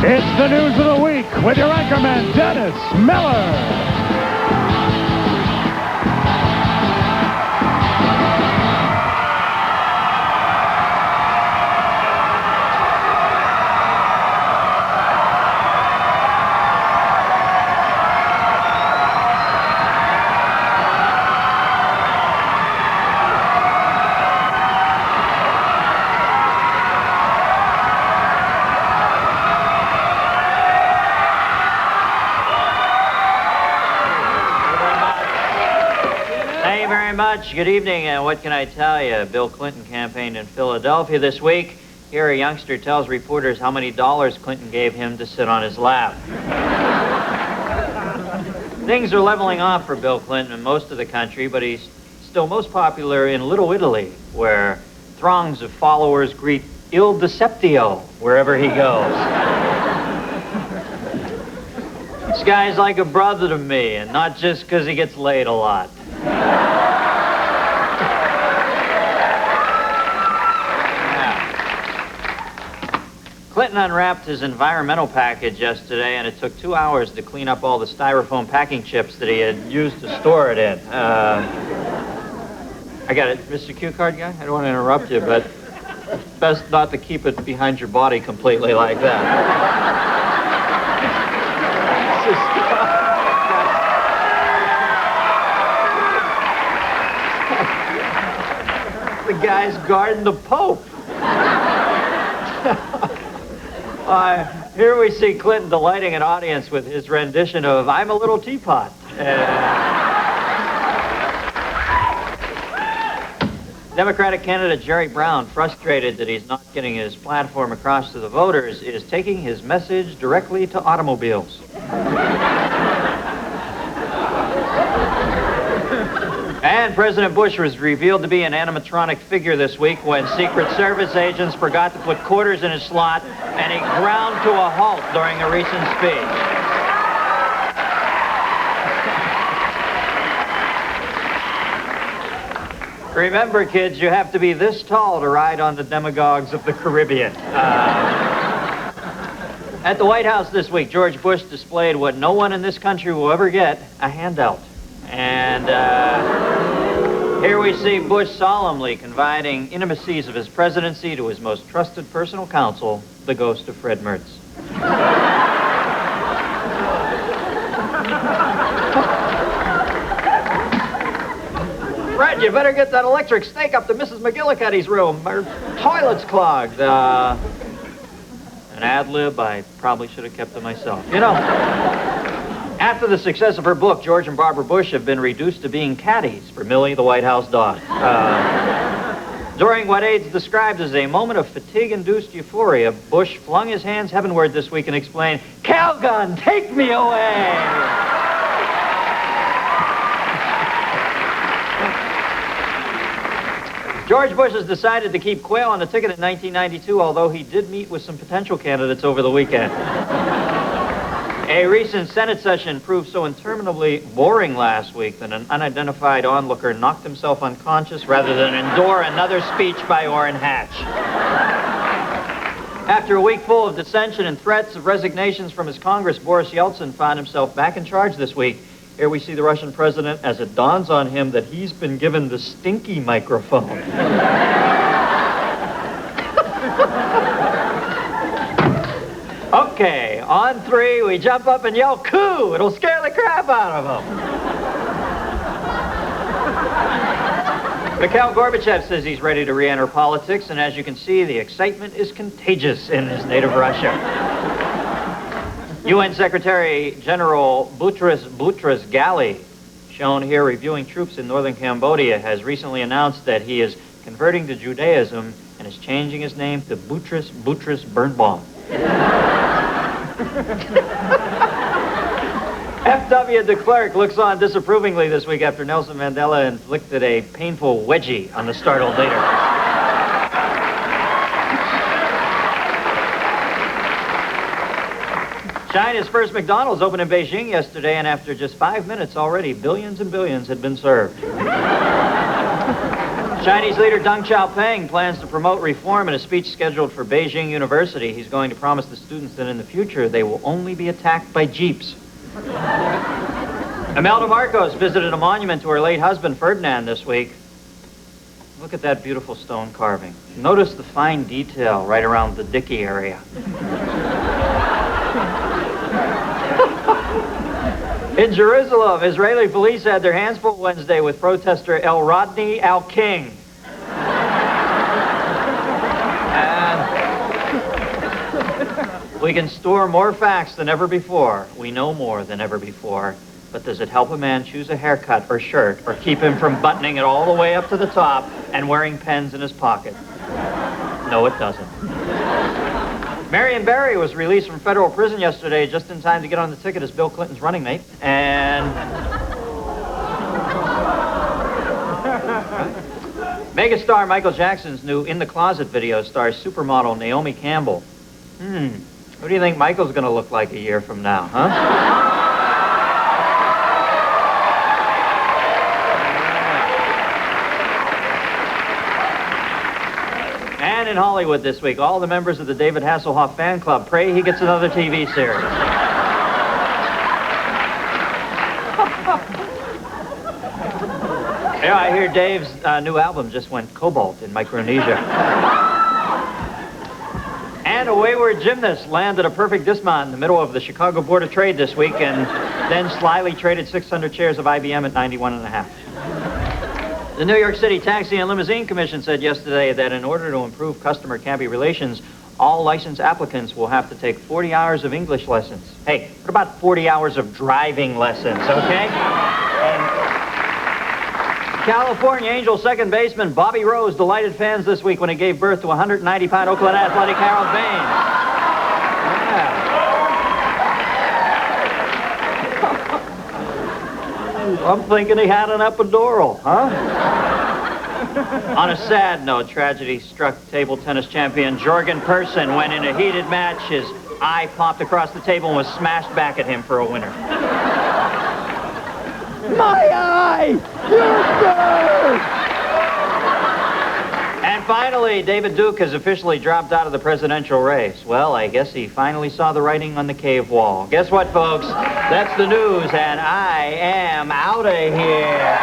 It's the news of the week with your anchorman, Dennis Miller. Much. Good evening, and what can I tell you? Bill Clinton campaigned in Philadelphia this week. Here, a youngster tells reporters how many dollars Clinton gave him to sit on his lap. Things are leveling off for Bill Clinton in most of the country, but he's still most popular in Little Italy, where throngs of followers greet Il Deceptio wherever he goes. This guy's like a brother to me, and not just because he gets laid a lot. Clinton unwrapped his environmental package yesterday, and it took 2 hours to clean up all the styrofoam packing chips that he had used to store it in. I got it, Mr. Cue Card guy? I don't want to interrupt you, but it's best not to keep it behind your body completely like that. The guy's guarding the Pope. Here we see Clinton delighting an audience with his rendition of I'm a Little Teapot. Democratic candidate Jerry Brown, frustrated that he's not getting his platform across to the voters, is taking his message directly to automobiles. And President Bush was revealed to be an animatronic figure this week when Secret Service agents forgot to put quarters in his slot and he ground to a halt during a recent speech. Remember, kids, you have to be this tall to ride on the demagogues of the Caribbean. At the White House this week, George Bush displayed what no one in this country will ever get, a handout. And here we see Bush solemnly confiding intimacies of his presidency to his most trusted personal counsel, the ghost of Fred Mertz. Fred, you better get that electric snake up to Mrs. McGillicuddy's room. Her toilet's clogged. An ad-lib I probably should have kept to myself. You know, after the success of her book, George and Barbara Bush have been reduced to being caddies for Millie, the White House dog. During what aides described as a moment of fatigue-induced euphoria, Bush flung his hands heavenward this week and exclaimed, "Calgon, take me away!" George Bush has decided to keep Quayle on the ticket in 1992, although he did meet with some potential candidates over the weekend. A recent Senate session proved so interminably boring last week that an unidentified onlooker knocked himself unconscious rather than endure another speech by Orrin Hatch. After a week full of dissension and threats of resignations from his Congress, Boris Yeltsin found himself back in charge this week. Here we see the Russian president as it dawns on him that he's been given the stinky microphone. Okay, on three, we jump up and yell, "Coup!" It'll scare the crap out of them. Mikhail Gorbachev says he's ready to re-enter politics, and as you can see, the excitement is contagious in his native Russia. UN Secretary General Boutros Ghali, shown here reviewing troops in northern Cambodia, has recently announced that he is converting to Judaism and is changing his name to Boutros Birnbaum. F.W. de Klerk looks on disapprovingly this week after Nelson Mandela inflicted a painful wedgie on the startled leader. China's first McDonald's opened in Beijing yesterday, and after just 5 minutes already, billions and billions had been served. Chinese leader Deng Xiaoping plans to promote reform in a speech scheduled for Beijing University. He's going to promise the students that in the future they will only be attacked by jeeps. Imelda Marcos visited a monument to her late husband Ferdinand this week. Look at that beautiful stone carving. Notice the fine detail right around the dicky area. In Jerusalem, Israeli police had their hands full Wednesday with protester El Rodney Al-King. And we can store more facts than ever before. We know more than ever before. But does it help a man choose a haircut or shirt or keep him from buttoning it all the way up to the top and wearing pens in his pocket? No, it doesn't. Marion Barry was released from federal prison yesterday just in time to get on the ticket as Bill Clinton's running mate. And megastar Michael Jackson's new In the Closet video stars supermodel Naomi Campbell. What do you think Michael's going to look like a year from now, huh? And in Hollywood this week, all the members of the David Hasselhoff fan club pray he gets another TV series. Yeah, I hear Dave's new album just went cobalt in Micronesia. And a wayward gymnast landed a perfect dismount in the middle of the Chicago Board of Trade this week and then slyly traded 600 shares of IBM at 91.5. The New York City Taxi and Limousine Commission said yesterday that in order to improve customer-cabbie relations, all licensed applicants will have to take 40 hours of English lessons. Hey, what about 40 hours of driving lessons, okay? And California Angels second baseman Bobby Rose delighted fans this week when he gave birth to 190-pound Oakland Athletic Harold Baines. I'm thinking he had an epidural, huh? On a sad note, tragedy struck table tennis champion Jorgen Persson when in a heated match his eye popped across the table and was smashed back at him for a winner. My eye! You're good! And finally, David Duke has officially dropped out of the presidential race. Well, I guess he finally saw the writing on the cave wall. Guess what, folks? That's the news, and I am out of here.